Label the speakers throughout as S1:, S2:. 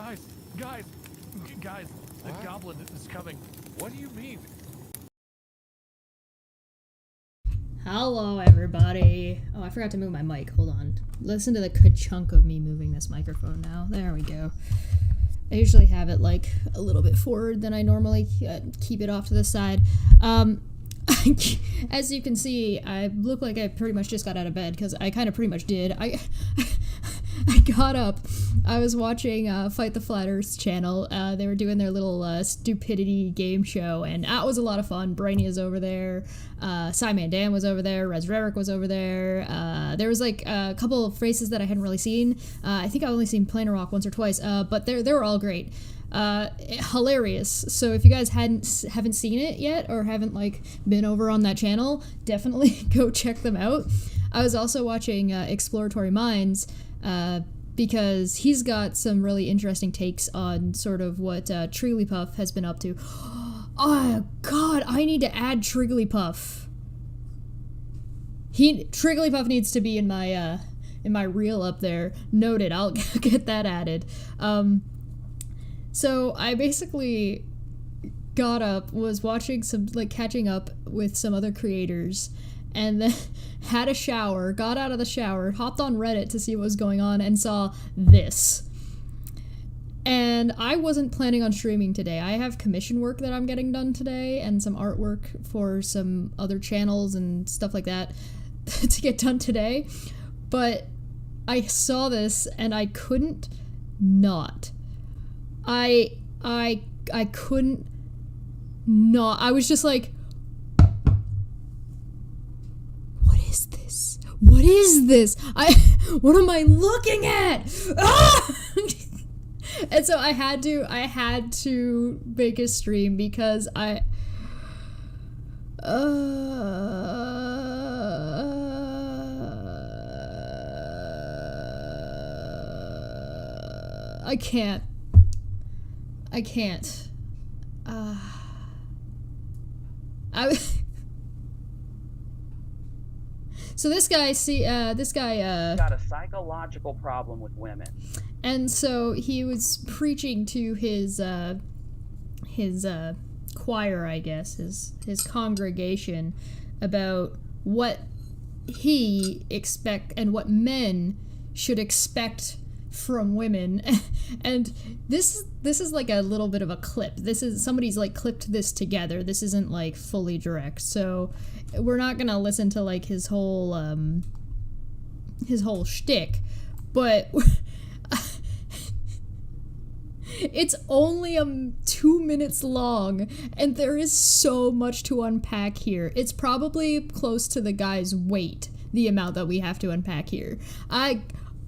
S1: Guys, the goblin is coming. What do you mean?
S2: Hello, everybody. Oh, I forgot to move my mic. Hold on. Listen to the good chunk of me moving this microphone now. There we go. I usually have it like a little bit forward than I normally keep it off to the side. As you can see, I look like I pretty much just got out of bed because I kind of pretty much did. I got up. I was watching Fight the Flat Earth's channel. They were doing their little stupidity game show, and that was a lot of fun. Brainy is over there. Simon Dan was over there. Rez Rerick was over there. There was like a couple of faces that I hadn't really seen. I think I've only seen Planar Rock once or twice, but they were all great. Hilarious. So if you guys haven't seen it yet or haven't like been over on that channel, definitely go check them out. I was also watching Exploratory Minds because he's got some really interesting takes on sort of what Trigglypuff has been up to. Oh god, I need to add Trigglypuff. Trigglypuff needs to be in my reel up there. Noted. I'll get that added. So I basically got up, was watching some, like, catching up with some other creators, and then had a shower, got out of the shower, hopped on Reddit to see what was going on, and saw this. And I wasn't planning on streaming today. I have commission work that I'm getting done today, and some artwork for some other channels and stuff like that to get done today. But I saw this, and I couldn't not. I couldn't not. I was just like, what is this? What is this? What am I looking at? Ah! And so I had to make a stream because I can't. So this guy
S3: got a psychological problem with women.
S2: And so he was preaching to his choir, I guess, his congregation about what he expect and what men should expect from women. And this is like a little bit of a clip. This is somebody's like clipped this together. This isn't like fully direct. So we're not gonna listen to like his whole shtick, but it's only 2 minutes long, and there is so much to unpack here. It's probably close to the guy's weight, the amount that we have to unpack here.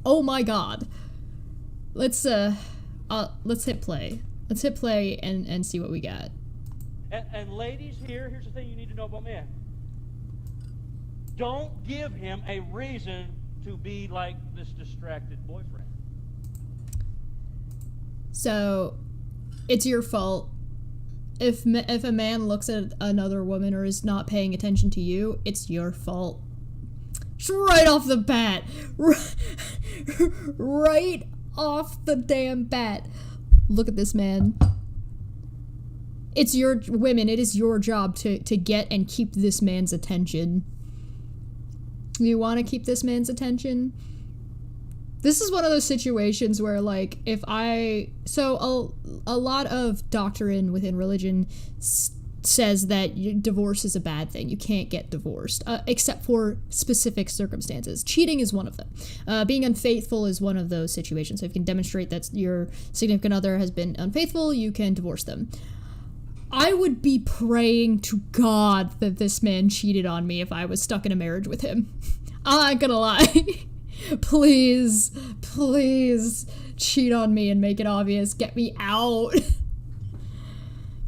S2: Oh my god. Let's hit play. Let's hit play and see what we got.
S4: And ladies, here's the thing you need to know about men. Don't give him a reason to be like this distracted boyfriend.
S2: So, it's your fault. If a man looks at another woman or is not paying attention to you, it's your fault. Just right off the bat. Right off the damn bat. Look at this man. It's your women, it is your job to get and keep this man's attention. You want to keep this man's attention? This is one of those situations where, like, a lot of doctrine within religion says that divorce is a bad thing. You can't get divorced, except for specific circumstances. Cheating is one of them. Being unfaithful is one of those situations. So if you can demonstrate that your significant other has been unfaithful, you can divorce them. I would be praying to God that this man cheated on me if I was stuck in a marriage with him. I'm not gonna lie. Please cheat on me and make it obvious. Get me out.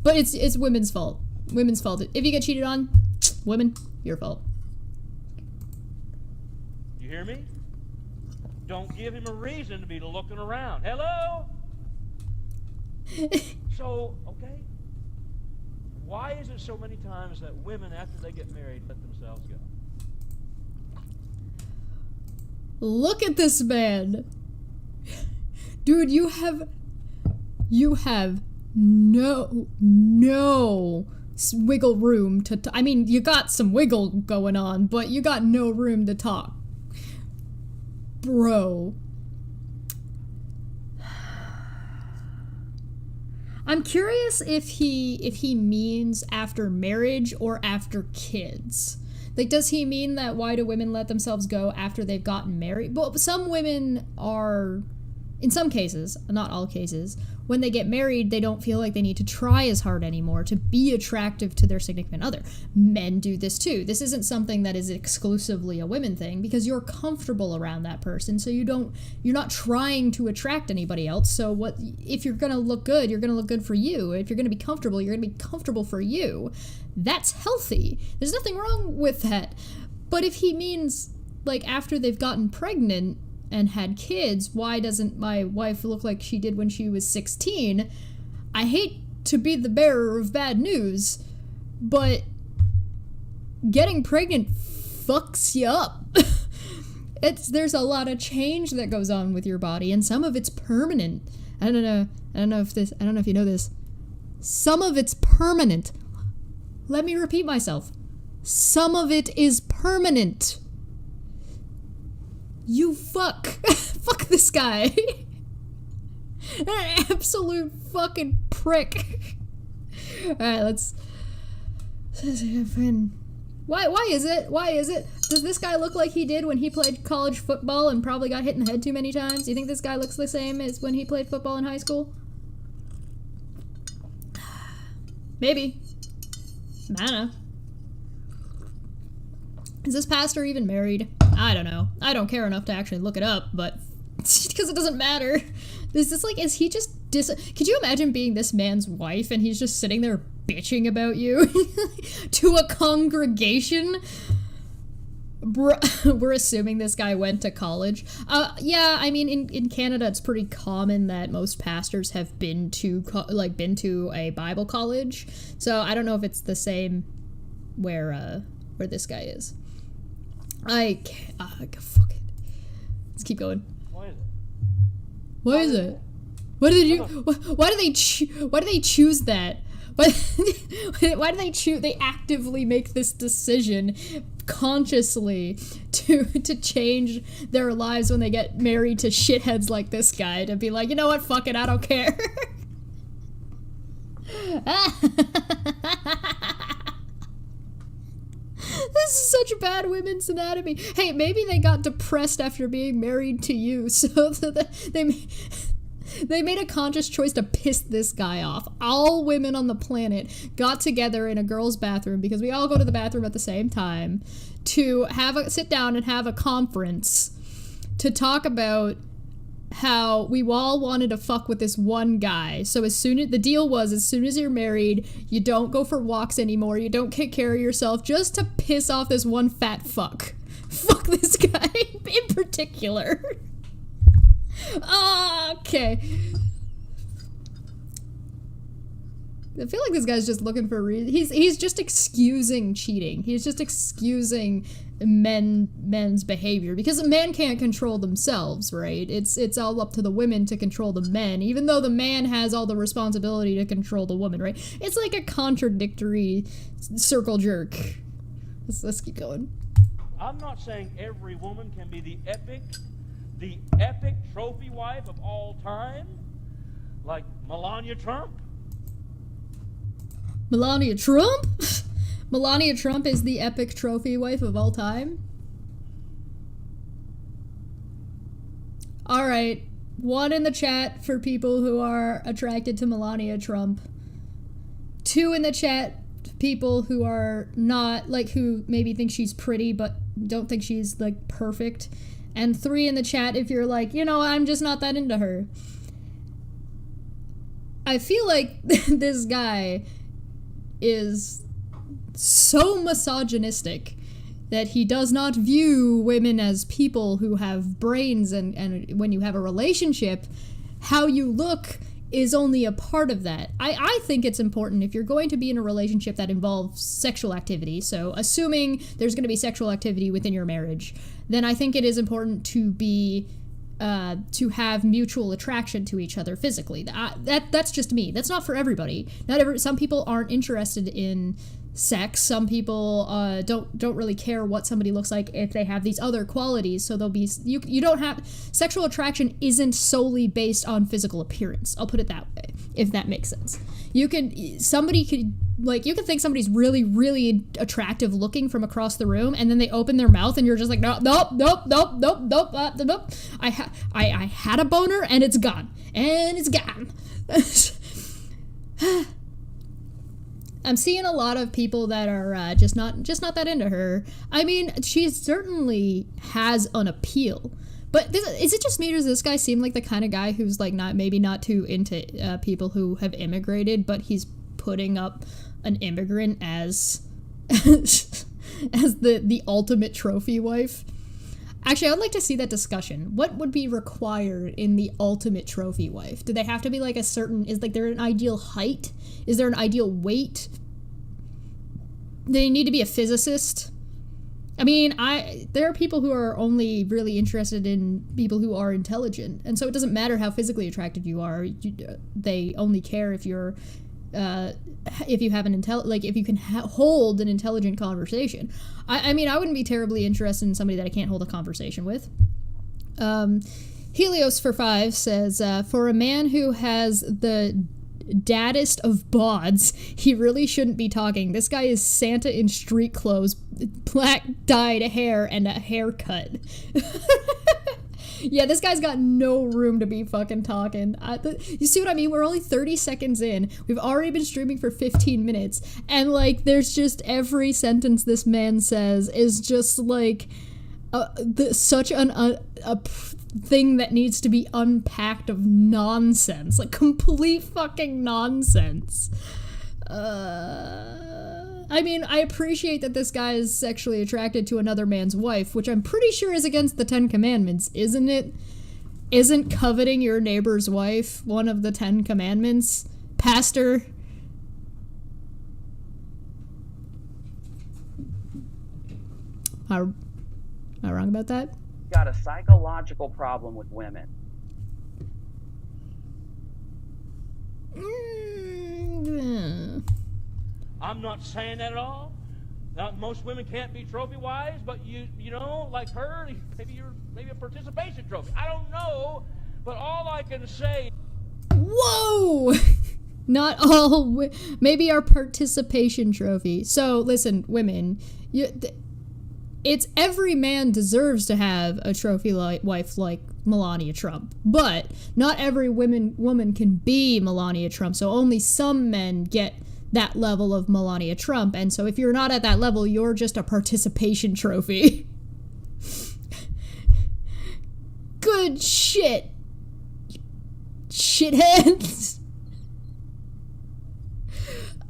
S2: But it's women's fault. Women's fault. If you get cheated on, women, your fault.
S4: You hear me? Don't give him a reason to be looking around. Hello? So, okay. Why is it so many times that women, after they get married, let themselves go?
S2: Look at this man. Dude, you have you have no wiggle room to I mean, you got some wiggle going on, but you got no room to talk. Bro. I'm curious if he means after marriage or after kids. Like, does he mean that why do women let themselves go after they've gotten married? Well, some women are, in some cases, not all cases, when they get married, they don't feel like they need to try as hard anymore to be attractive to their significant other. Men do this too. This isn't something that is exclusively a women thing, because you're comfortable around that person, so you're not trying to attract anybody else. So what if you're gonna look good, you're gonna look good for you. If you're gonna be comfortable, you're gonna be comfortable for you. That's healthy. There's nothing wrong with that. But if he means, like, after they've gotten pregnant and had kids, why doesn't my wife look like she did when she was 16? I hate to be the bearer of bad news, but getting pregnant fucks you up. There's a lot of change that goes on with your body, and some of it's permanent. I don't know if you know this. Some of it's permanent. Let me repeat myself. Some of it is permanent. You fuck. Fuck this guy. An absolute fucking prick. Alright, let's... Why is it? Does this guy look like he did when he played college football and probably got hit in the head too many times? Do you think this guy looks the same as when he played football in high school? Maybe. I don't know. Is this pastor even married? I don't know. I don't care enough to actually look it up, but because it doesn't matter. Is this like, is he just could you imagine being this man's wife and he's just sitting there bitching about you to a congregation? We're assuming this guy went to college. Yeah, I mean, in Canada, it's pretty common that most pastors have been to a Bible college. So I don't know if it's the same where this guy is. I can't. Fuck it. Let's keep going. Why is it? Why do they do? Why do they choose that? Why do they choose? They actively make this decision consciously to change their lives when they get married to shitheads like this guy, to be like, you know what? Fuck it. I don't care. This is such bad women's anatomy. Hey, maybe they got depressed after being married to you, so they made a conscious choice to piss this guy off. All women on the planet got together in a girl's bathroom, because we all go to the bathroom at the same time, to sit down and have a conference to talk about how we all wanted to fuck with this one guy. So the deal was, as soon as you're married, you don't go for walks anymore, you don't take care of yourself, just to piss off this one fat fuck. Fuck this guy in particular. Okay. I feel like this guy's just looking for a reason. He's just excusing cheating. He's just excusing men's behavior, because a man can't control themselves, right? It's all up to the women to control the men, even though the man has all the responsibility to control the woman, right? It's like a contradictory circle jerk. Let's keep going.
S4: I'm not saying every woman can be the epic trophy wife of all time, like Melania Trump.
S2: Melania Trump? Melania Trump is the epic trophy wife of all time? Alright, 1 in the chat for people who are attracted to Melania Trump. 2 in the chat, people who are not, like, who maybe think she's pretty but don't think she's, like, perfect. And 3 in the chat if you're like, you know, I'm just not that into her. I feel like this guy is so misogynistic that he does not view women as people who have brains, and when you have a relationship, how you look is only a part of that. I think it's important, if you're going to be in a relationship that involves sexual activity, so assuming there's going to be sexual activity within your marriage, then I think it is important to be to have mutual attraction to each other physically. That's just me. That's not for everybody. Some people aren't interested in sex. Some people don't really care what somebody looks like if they have these other qualities. So they'll be you don't have sexual attraction isn't solely based on physical appearance. I'll put it that way, if that makes sense. You can think somebody's really, really attractive looking from across the room, and then they open their mouth, and you're just like, nope. I had a boner, and it's gone, I'm seeing a lot of people that are just not that into her. I mean, she certainly has an appeal. But is it just me, or does this guy seem like the kind of guy who's like not too into people who have immigrated, but he's putting up an immigrant as the ultimate trophy wife? Actually, I would like to see that discussion. What would be required in the ultimate trophy wife? Do they have to be like is there an ideal height? Is there an ideal weight? Do they need to be a physicist? I mean, there are people who are only really interested in people who are intelligent, and so it doesn't matter how physically attracted you are. They only care if you're, if you have if you can hold an intelligent conversation. I mean, I wouldn't be terribly interested in somebody that I can't hold a conversation with. Helios for 5 says, for a man who has the daddest of bods, he really shouldn't be talking. This guy is Santa in street clothes, black dyed hair, and a haircut. Yeah, this guy's got no room to be fucking talking. You see what I mean? We're only 30 seconds in. We've already been streaming for 15 minutes. And, like, there's just every sentence this man says is just, like, such a thing that needs to be unpacked of nonsense. Like, complete fucking nonsense. I mean, I appreciate that this guy is sexually attracted to another man's wife, which I'm pretty sure is against the 10 Commandments, isn't it? Isn't coveting your neighbor's wife one of the 10 Commandments? Pastor? Am I wrong about that?
S3: Got a psychological problem with women.
S4: I'm not saying that at all. Now, most women can't be trophy wives, but you know, like her, maybe a participation trophy. I don't know, but all I can say.
S2: Whoa! Not all. Maybe our participation trophy. So listen, women, it's every man deserves to have a trophy wife like Melania Trump, but not every woman can be Melania Trump. So only some men get that level of Melania Trump, and so if you're not at that level, you're just a participation trophy. Good shit, shitheads.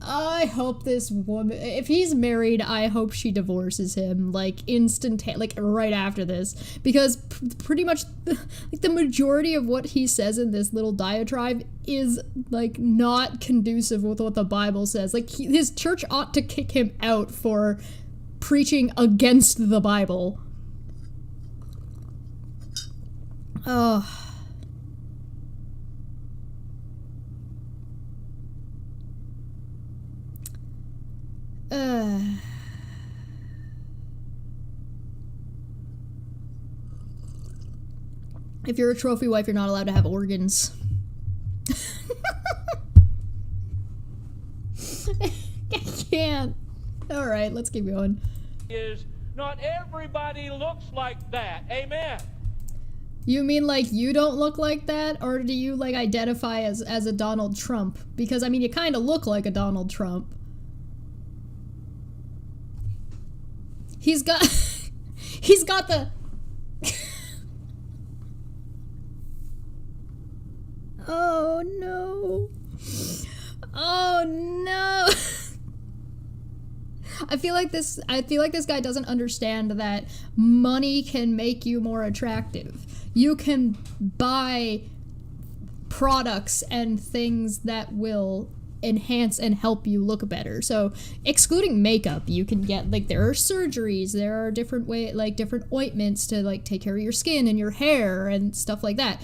S2: I hope this woman, if he's married, I hope she divorces him, like, like, right after this, because pretty much, like, the majority of what he says in this little diatribe is, like, not conducive with what the Bible says. Like, his church ought to kick him out for preaching against the Bible. Oh. If you're a trophy wife, you're not allowed to have organs. I can't. Alright, let's keep going.
S4: Is not everybody looks like that. Amen.
S2: You mean like you don't look like that? Or do you like identify as a Donald Trump? Because I mean you kinda look like a Donald Trump. He's got the Oh no. Oh no. I feel like this guy doesn't understand that money can make you more attractive. You can buy products and things that will enhance and help you look better. So excluding makeup, you can get, like, there are surgeries, there are different different ointments to, like, take care of your skin and your hair and stuff like that.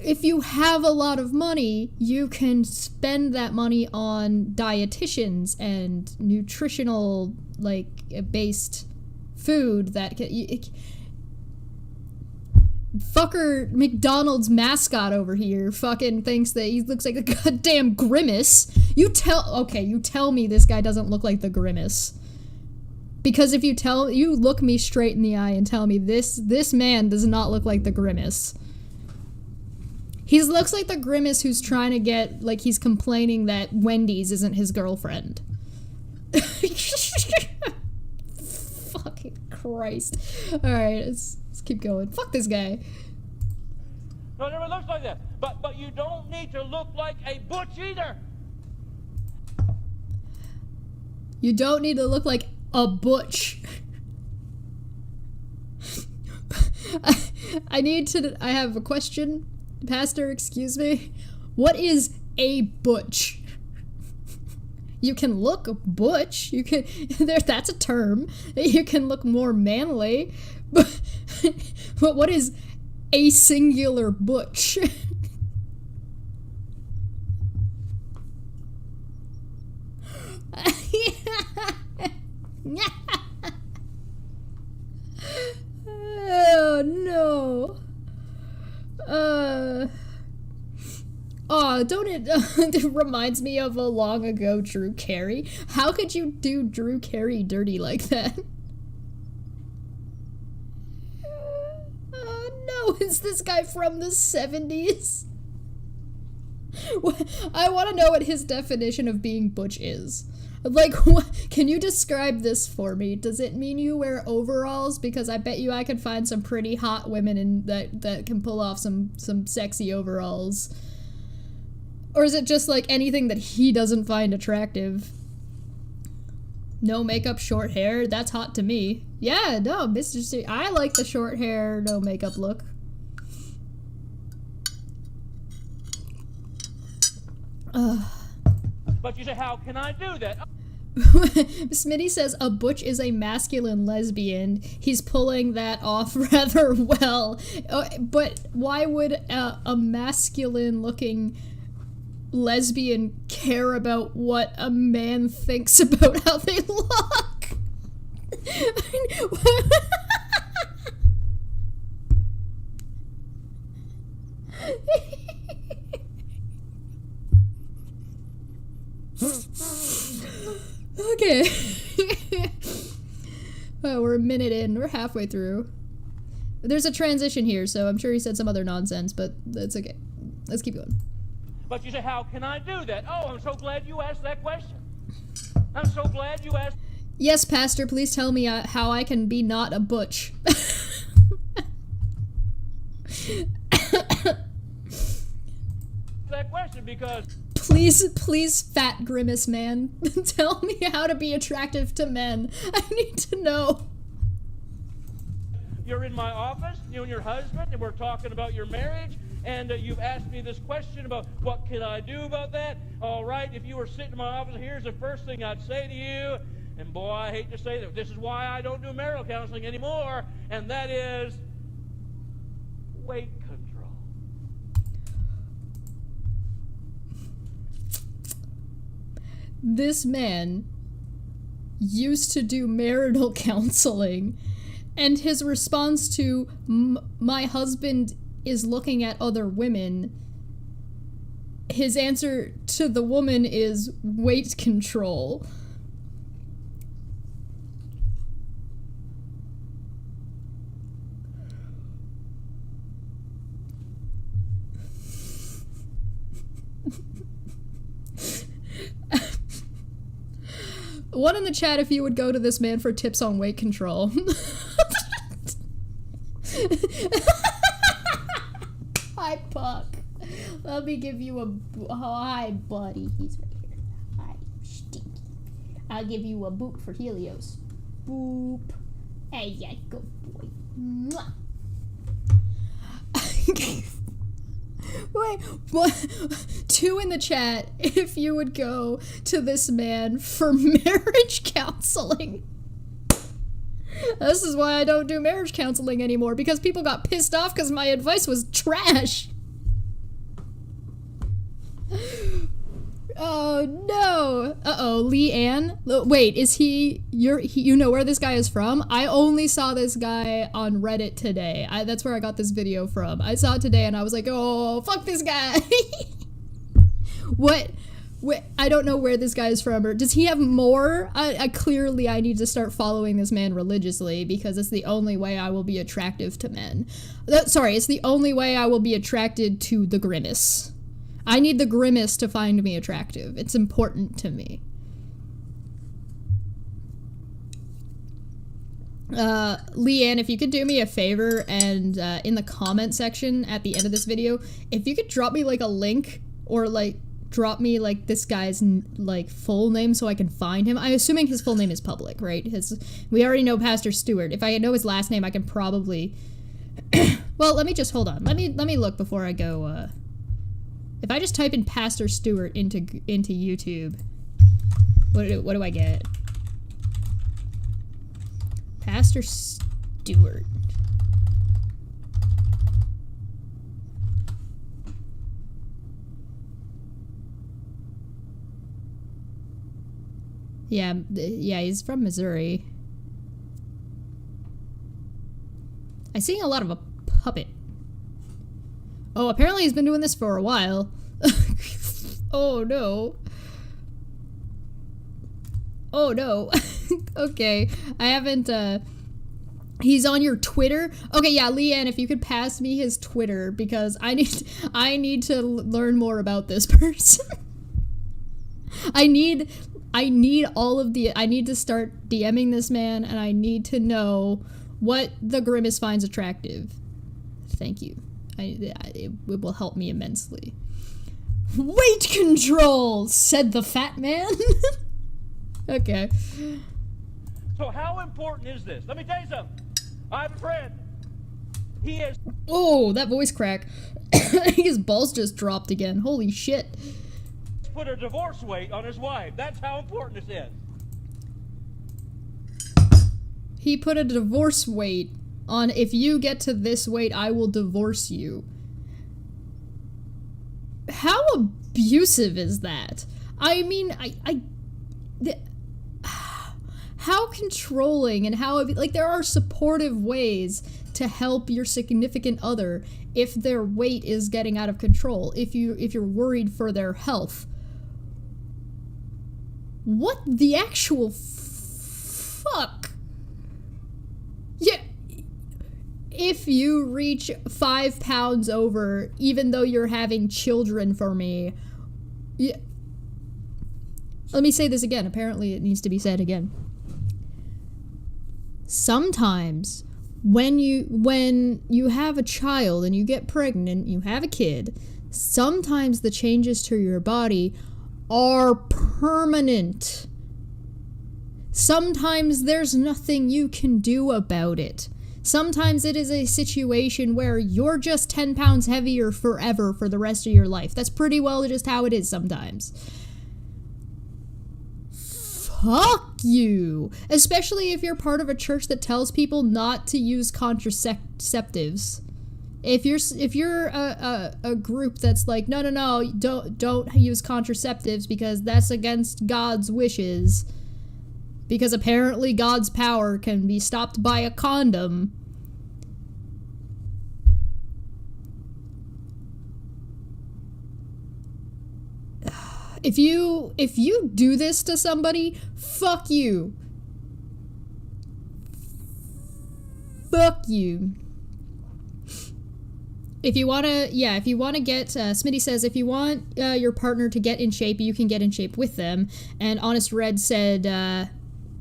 S2: If you have a lot of money, you can spend that money on dietitians and nutritional, like, based food that fucker McDonald's mascot over here fucking thinks that he looks like a goddamn Grimace. You tell me this guy doesn't look like the Grimace. Because if you look me straight in the eye and tell me this man does not look like the Grimace. He looks like the Grimace who's trying to get, like, he's complaining that Wendy's isn't his girlfriend. Fucking Christ. Alright, let's keep going. Fuck this guy.
S4: No, it never looks like that. But you don't need to look like a butch either.
S2: You don't need to look like a butch. I have a question. Pastor, excuse me. What is a butch? You can look butch. You can that's a term. You can look more manly. But what is a singular butch? Oh no. Don't it it reminds me of a long ago Drew Carey. How could you do Drew Carey dirty like that? No, is this guy from the 70s? I want to know what his definition of being butch is. Like, can you describe this for me? Does it mean you wear overalls? Because I bet you I could find some pretty hot women that can pull off some sexy overalls. Or is it just like anything that he doesn't find attractive? No makeup, short hair, that's hot to me. Yeah, no, Mr. C, I like the short hair, no makeup look.
S4: But you say, how can I do that?
S2: Smitty says a butch is a masculine lesbian. He's pulling that off rather well. But why would a masculine looking lesbian care about what a man thinks about how they look? Okay. Well, we're a minute in. We're halfway through. There's a transition here, so I'm sure he said some other nonsense, but that's okay. Let's keep going.
S4: But you say, how can I do that? Oh, I'm so glad you asked that question. I'm so glad you asked.
S2: Yes, Pastor, please tell me how I can be not a butch.
S4: That question because...
S2: Please, fat grimace man, tell me how to be attractive to men. I need to know.
S4: You're in my office, you and your husband, and we're talking about your marriage, and you've asked me this question about what can I do about that. All right, if you were sitting in my office, here's the first thing I'd say to you, and boy, I hate to say that, this is why I don't do marital counseling anymore, and that is weight control.
S2: This man used to do marital counseling, and his response to my husband is looking at other women, his answer to the woman is weight control. One in the chat if you would go to this man for tips on weight control. Hi, Puck. Let me give you a... Oh, hi, buddy. He's right here. Hi, stinky. I'll give you a boop for Helios. Boop. Hey, yeah, good boy. Mwah. Wait, what? 2 in the chat if you would go to this man for marriage counseling. This is why I don't do marriage counseling anymore, because people got pissed off because my advice was trash. Oh no. Uh-oh, Leanne? Wait, is you know where this guy is from? I only saw this guy on Reddit today. That's where I got this video from. I saw it today and I was like, oh, fuck this guy. What? I don't know where this guy is from, or does he have more? Clearly I need to start following this man religiously, because it's the only way I will be attractive to men. Sorry, it's the only way I will be attracted to the Grimace. I need the Grimace to find me attractive. It's important to me. Leanne, if you could do me a favor and in the comment section at the end of this video, if you could drop me like a link, or like drop me like this guy's like full name so I can find him. I'm assuming his full name is public, right? We already know Pastor Stewart. If I know his last name, I can probably well, let me just hold on. Let me look before I go. If I just type in Pastor Stewart into YouTube, what do I get? Pastor Stewart. Yeah, he's from Missouri. I see a lot of a puppet. Oh, apparently he's been doing this for a while. Oh no. Oh no. Okay, I haven't, he's on your Twitter? Okay, yeah, Leanne, if you could pass me his Twitter, because I need to learn more about this person. I need to start DMing this man, and I need to know what the Grimace finds attractive. Thank you. It will help me immensely. Weight control, said the fat man. Okay.
S4: So how important is this? Let me tell you something. I have a friend. He is...
S2: Oh, that voice crack. His balls just dropped again. Holy shit.
S4: Put a divorce weight on his wife. That's how important this is.
S2: He put a divorce weight on, if you get to this weight, I will divorce you. How abusive is that? I mean, how controlling, and how, like, there are supportive ways to help your significant other if their weight is getting out of control, if you're worried for their health. What the actual fuck? Yeah. If you reach 5 pounds over, even though you're having children for me, yeah. Let me say this again. Apparently it needs to be said again. Sometimes when you have a child and you get pregnant, you have a kid, sometimes the changes to your body are permanent. Sometimes there's nothing you can do about it. Sometimes it is a situation where you're just 10 pounds heavier forever for the rest of your life. That's pretty well just how it is sometimes. Fuck you! Especially if you're part of a church that tells people not to use contraceptives. If you're a group that's like, no, don't use contraceptives because that's against God's wishes, because apparently God's power can be stopped by a condom. If you do this to somebody, fuck you. Fuck you. If you wanna get, Smitty says, if you want your partner to get in shape, you can get in shape with them. And Honest Red said,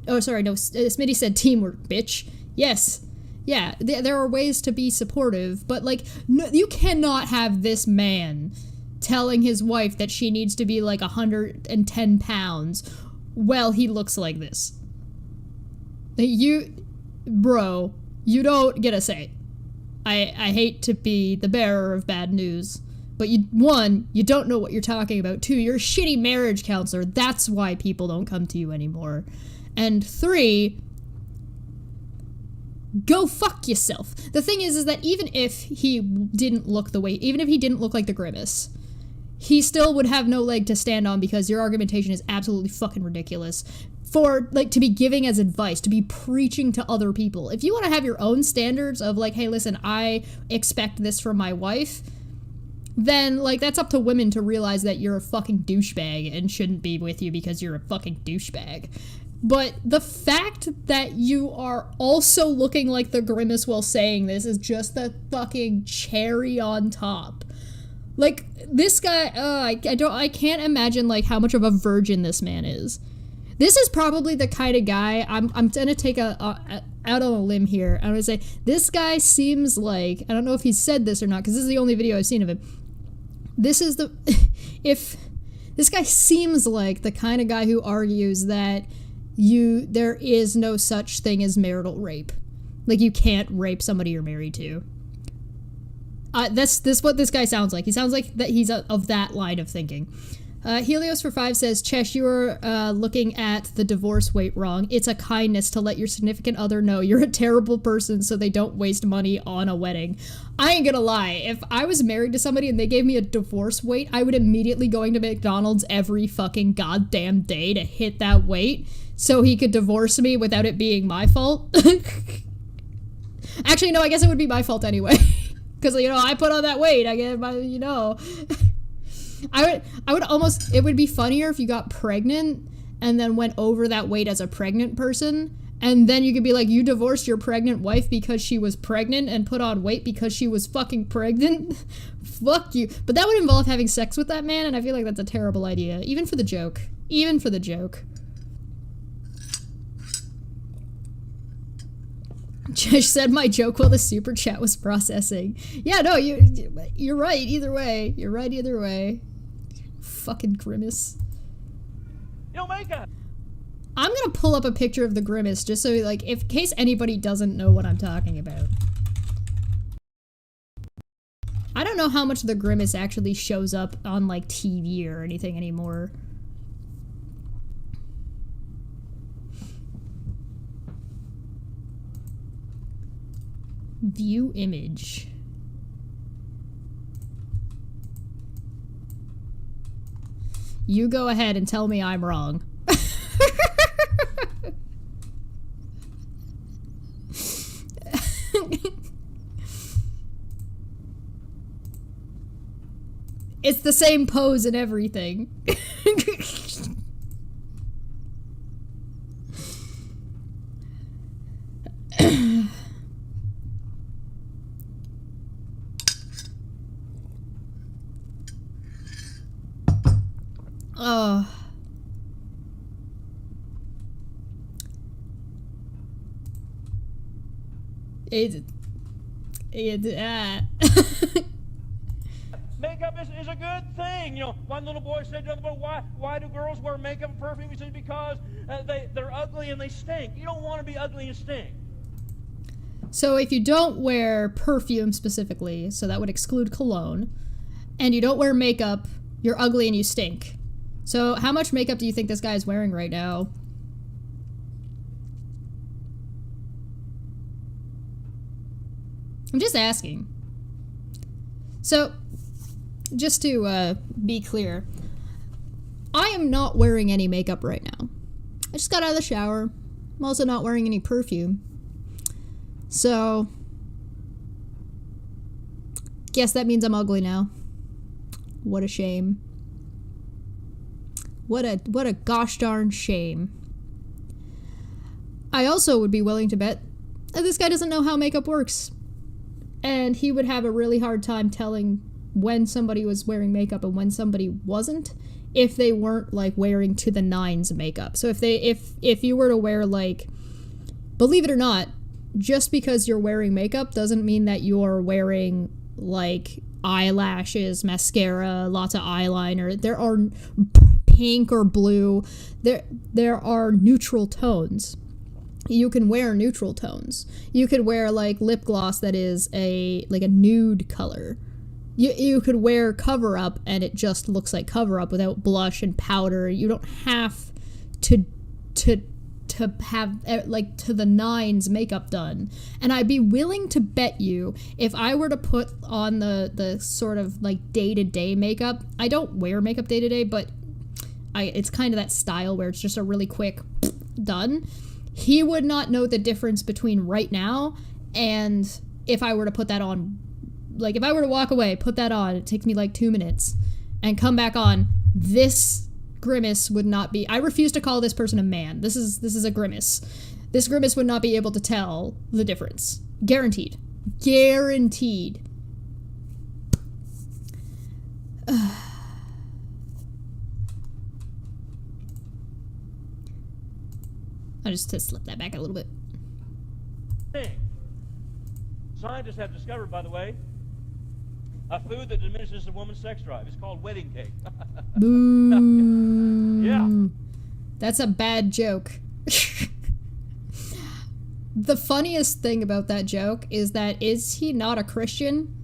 S2: Smitty said teamwork, bitch. Yes. Yeah, there are ways to be supportive, but, like, no, you cannot have this man telling his wife that she needs to be, like, 110 pounds. Well, he looks like this. Bro, you don't get a say. I hate to be the bearer of bad news, But you don't know what you're talking about. 2, you're a shitty marriage counselor. That's why people don't come to you anymore. And 3, go fuck yourself. The thing is that even if he didn't look like the Grimace, he still would have no leg to stand on because your argumentation is absolutely fucking ridiculous. For, like, to be giving as advice, to be preaching to other people. If you want to have your own standards of, like, hey, listen, I expect this from my wife, then, like, that's up to women to realize that you're a fucking douchebag and shouldn't be with you because you're a fucking douchebag. But the fact that you are also looking like the Grimace while saying this is just the fucking cherry on top. Like, this guy, I can't imagine, like, how much of a virgin this man is. This is probably the kind of guy, I'm gonna take out on a limb here. I'm gonna say, this guy seems like, I don't know if he said this or not, because this is the only video I've seen of him. This guy seems like the kind of guy who argues that there is no such thing as marital rape. Like, you can't rape somebody you're married to. That's what this guy sounds like. He sounds like that he's of that line of thinking. Helios for 5 says, Chesh, you are looking at the divorce weight wrong. It's a kindness to let your significant other know you're a terrible person so they don't waste money on a wedding. I ain't gonna lie. If I was married to somebody and they gave me a divorce weight, I would immediately go into McDonald's every fucking goddamn day to hit that weight so he could divorce me without it being my fault. Actually, no, I guess it would be my fault anyway. Because, I put on that weight. I get my, I would almost, it would be funnier if you got pregnant and then went over that weight as a pregnant person, and then you could be like, you divorced your pregnant wife because she was pregnant and put on weight because she was fucking pregnant? Fuck you. But that would involve having sex with that man, and I feel like that's a terrible idea. Even for the joke. Josh said my joke while the super chat was processing. Yeah, no, you're right either way. You're right either way. Fucking Grimace.
S4: Makeup.
S2: I'm gonna pull up a picture of the Grimace just so, like, in case anybody doesn't know what I'm talking about. I don't know how much the Grimace actually shows up on, like, TV or anything anymore. View image. You go ahead and tell me I'm wrong. It's the same pose and everything. Oh.
S4: Makeup is a good thing. One little boy said to the other boy, why do girls wear makeup and perfume? He said, because they're ugly and they stink. You don't want to be ugly and stink.
S2: So if you don't wear perfume specifically, so that would exclude cologne, and you don't wear makeup, you're ugly and you stink. So how much makeup do you think this guy is wearing right now? I'm just asking. So, just to be clear, I am not wearing any makeup right now. I just got out of the shower. I'm also not wearing any perfume. So, guess that means I'm ugly now. What a shame. What a gosh darn shame. I also would be willing to bet that this guy doesn't know how makeup works. And he would have a really hard time telling when somebody was wearing makeup and when somebody wasn't, if they weren't, like, wearing to the nines makeup. So if you were to wear, like, believe it or not, just because you're wearing makeup doesn't mean that you're wearing, like, eyelashes, mascara, lots of eyeliner. There are pink or blue. There are neutral tones. You can wear neutral tones. You could wear, like, lip gloss that is a nude color. You could wear cover-up and it just looks like cover-up without blush and powder. You don't have to have, like, to the nines makeup done. And I'd be willing to bet you, if I were to put on the sort of, like, day-to-day makeup, I don't wear makeup day-to-day, but it's kind of that style where it's just a really quick done. He would not know the difference between right now and if I were to put that on. Like, if I were to walk away, put that on, it takes me like 2 minutes, and come back on, this grimace would not be... I refuse to call this person a man. This is a grimace. This grimace would not be able to tell the difference. Guaranteed. Guaranteed. I'll just slip that back a little bit.
S4: Scientists have discovered, by the way, a food that diminishes a woman's sex drive. It's called wedding cake.
S2: Boo.
S4: Yeah.
S2: That's a bad joke. The funniest thing about that joke is that, is he not a Christian?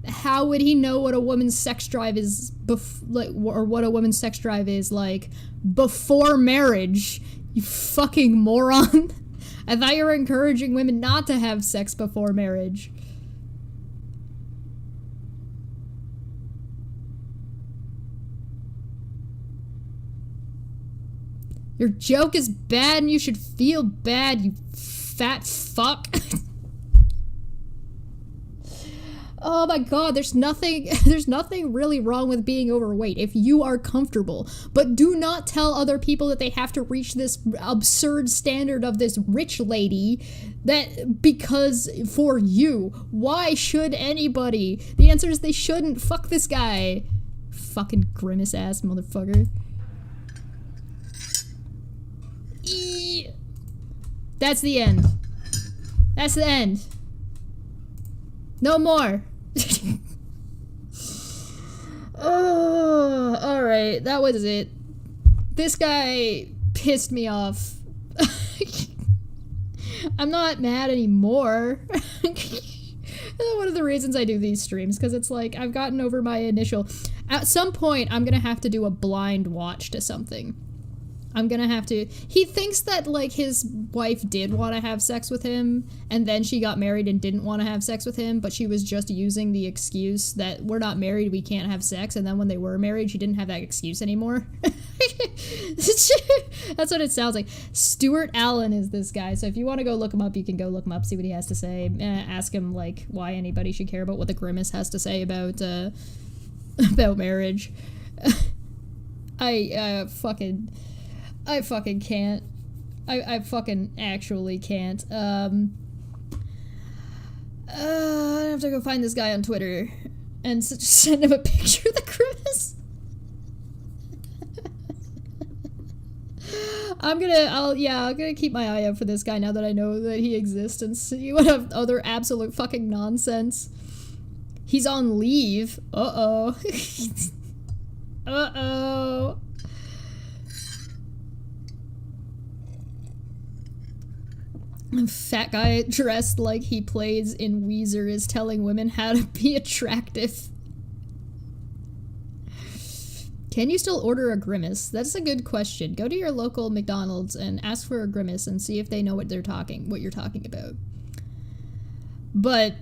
S2: How would he know what a woman's sex drive is, or what a woman's sex drive is like before marriage? You fucking moron. I thought you were encouraging women not to have sex before marriage. Your joke is bad and you should feel bad, you fat fuck. Oh my god, there's nothing really wrong with being overweight if you are comfortable. But do not tell other people that they have to reach this absurd standard of this rich lady because for you. Why should anybody? The answer is they shouldn't. Fuck this guy. Fucking grimace ass motherfucker. That's the end. That's the end. No more. Oh, alright, that was it. This guy pissed me off. I'm not mad anymore. One of the reasons I do these streams, because it's like, I've gotten over my initial... At some point, I'm gonna have to do a blind watch to something. I'm gonna have to... He thinks that, like, his wife did want to have sex with him, and then she got married and didn't want to have sex with him, but she was just using the excuse that we're not married, we can't have sex, and then when they were married, she didn't have that excuse anymore. That's what it sounds like. Stewart Allen is this guy, so if you want to go look him up, you can go look him up, see what he has to say, ask him, like, why anybody should care about what the grimace has to say about marriage. I fucking can't. I fucking actually can't. I have to go find this guy on Twitter and send him a picture of the grimace. I'm gonna keep my eye out for this guy now that I know that he exists and see what other absolute fucking nonsense. He's on leave. Uh-oh. Uh-oh. A fat guy dressed like he plays in Weezer is telling women how to be attractive. Can you still order a grimace? That's a good question. Go to your local McDonald's and ask for a grimace and see if they know what you're talking about. But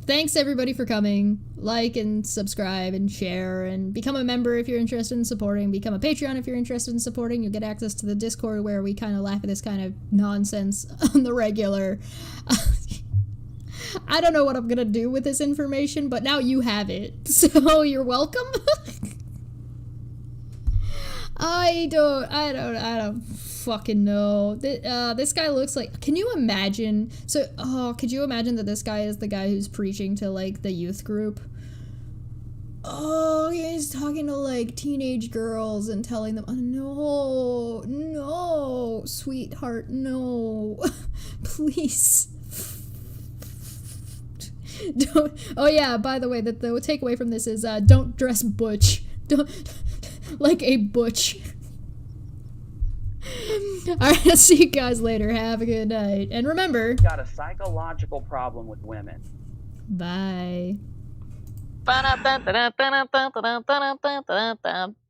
S2: thanks everybody for coming. Like and subscribe and share and become a member if you're interested in supporting. Become a Patreon if you're interested in supporting. You'll get access to the Discord where we kind of laugh at this kind of nonsense on the regular. I don't know what I'm gonna do with this information, but now you have it. So you're welcome. I don't fucking know. This guy looks like... Can you imagine... could you imagine that this guy is the guy who's preaching to, like, the youth group? Oh, he's talking to, like, teenage girls and telling them, oh, no, sweetheart, no. Please. Don't... Oh, yeah, by the way, the takeaway from this is, don't dress butch. Don't... Like a butch. Alright, I'll see you guys later. Have a good night. And remember...
S3: Got a psychological problem with women.
S2: Bye.
S5: Ba-da-da-da-da-da-da-da-da-da-da-da.